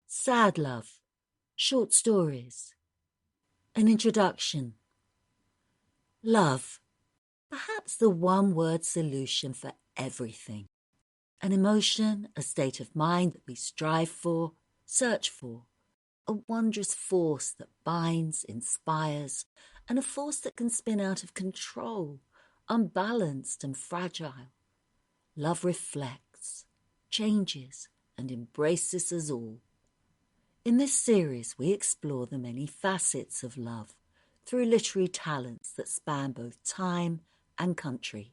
Sad love. Short stories. An introduction. Love. Perhaps the one-word solution for everything. An emotion, a state of mind that we strive for, search for. A wondrous force that binds, inspires, and a force that can spin out of control, unbalanced and fragile. Love reflects, changes, and embraces us all. In this series, we explore the many facets of love through literary talents that span both time and country.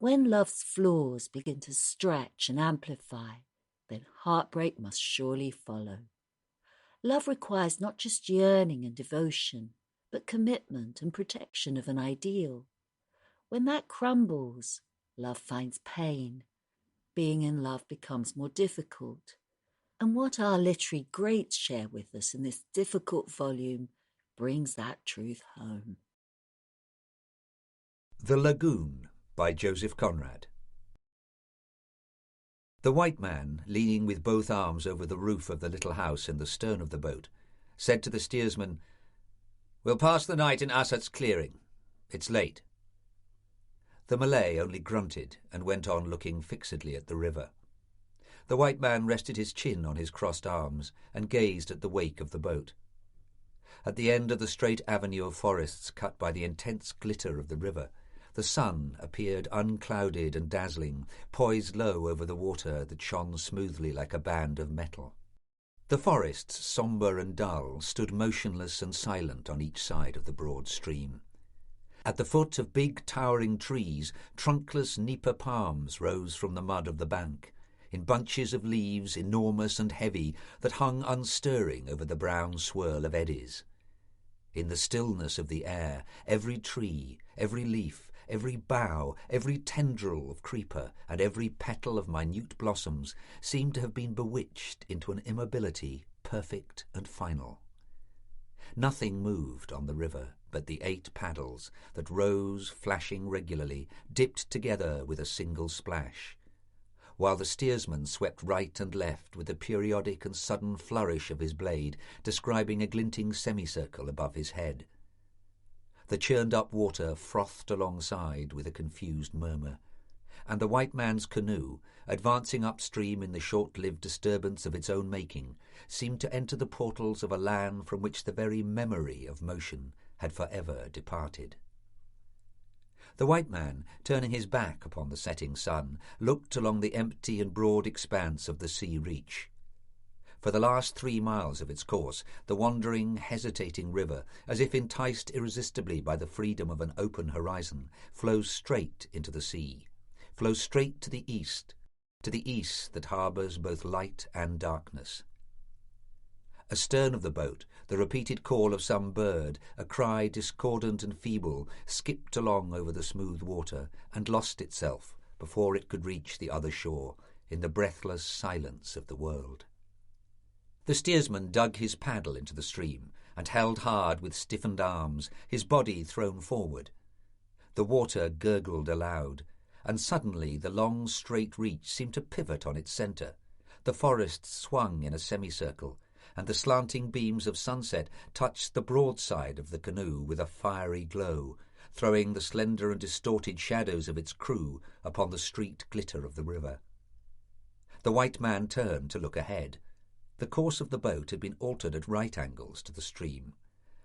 When love's flaws begin to stretch and amplify, then heartbreak must surely follow. Love requires not just yearning and devotion, but commitment and protection of an ideal. When that crumbles, love finds pain. Being in love becomes more difficult. And what our literary greats share with us in this difficult volume brings that truth home. The Lagoon by Joseph Conrad. The white man, leaning with both arms over the roof of the little house in the stern of the boat, said to the steersman, "We'll pass the night in Asat's clearing. It's late." The Malay only grunted and went on looking fixedly at the river. The white man rested his chin on his crossed arms and gazed at the wake of the boat. At the end of the straight avenue of forests cut by the intense glitter of the river, the sun appeared unclouded and dazzling, poised low over the water that shone smoothly like a band of metal. The forests, sombre and dull, stood motionless and silent on each side of the broad stream. At the foot of big towering trees, trunkless nipa palms rose from the mud of the bank, in bunches of leaves enormous and heavy that hung unstirring over the brown swirl of eddies. In the stillness of the air, every tree, every leaf, every bough, every tendril of creeper, and every petal of minute blossoms seemed to have been bewitched into an immobility perfect and final. Nothing moved on the river but the 8 paddles that rose, flashing regularly, dipped together with a single splash, while the steersman swept right and left with a periodic and sudden flourish of his blade, describing a glinting semicircle above his head. The churned-up water frothed alongside with a confused murmur, and the white man's canoe, advancing upstream in the short-lived disturbance of its own making, seemed to enter the portals of a land from which the very memory of motion had forever departed. The white man, turning his back upon the setting sun, looked along the empty and broad expanse of the sea reach. For the last 3 miles of its course, the wandering, hesitating river, as if enticed irresistibly by the freedom of an open horizon, flows straight into the sea, flows straight to the east that harbours both light and darkness. Astern of the boat, the repeated call of some bird, a cry discordant and feeble, skipped along over the smooth water and lost itself before it could reach the other shore in the breathless silence of the world. The steersman dug his paddle into the stream and held hard with stiffened arms, his body thrown forward. The water gurgled aloud, and suddenly the long straight reach seemed to pivot on its centre. The forests swung in a semicircle, and the slanting beams of sunset touched the broadside of the canoe with a fiery glow, throwing the slender and distorted shadows of its crew upon the street glitter of the river. The white man turned to look ahead. The course of the boat had been altered at right angles to the stream,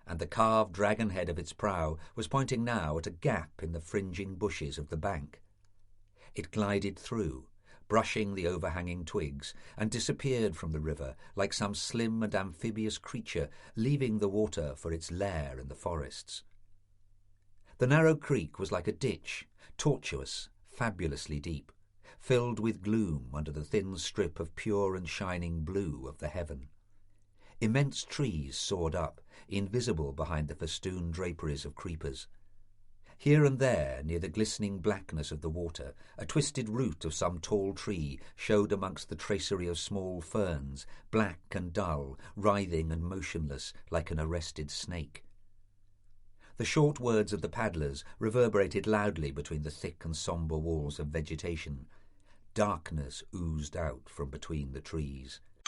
and the carved dragon head of its prow was pointing now at a gap in the fringing bushes of the bank. It glided through, brushing the overhanging twigs, and disappeared from the river like some slim and amphibious creature leaving the water for its lair in the forests. The narrow creek was like a ditch, tortuous, fabulously deep, filled with gloom under the thin strip of pure and shining blue of the heaven. Immense trees soared up, invisible behind the festooned draperies of creepers. Here and there, near the glistening blackness of the water, a twisted root of some tall tree showed amongst the tracery of small ferns, black and dull, writhing and motionless like an arrested snake. The short words of the paddlers reverberated loudly between the thick and sombre walls of vegetation. Darkness oozed out from between the trees.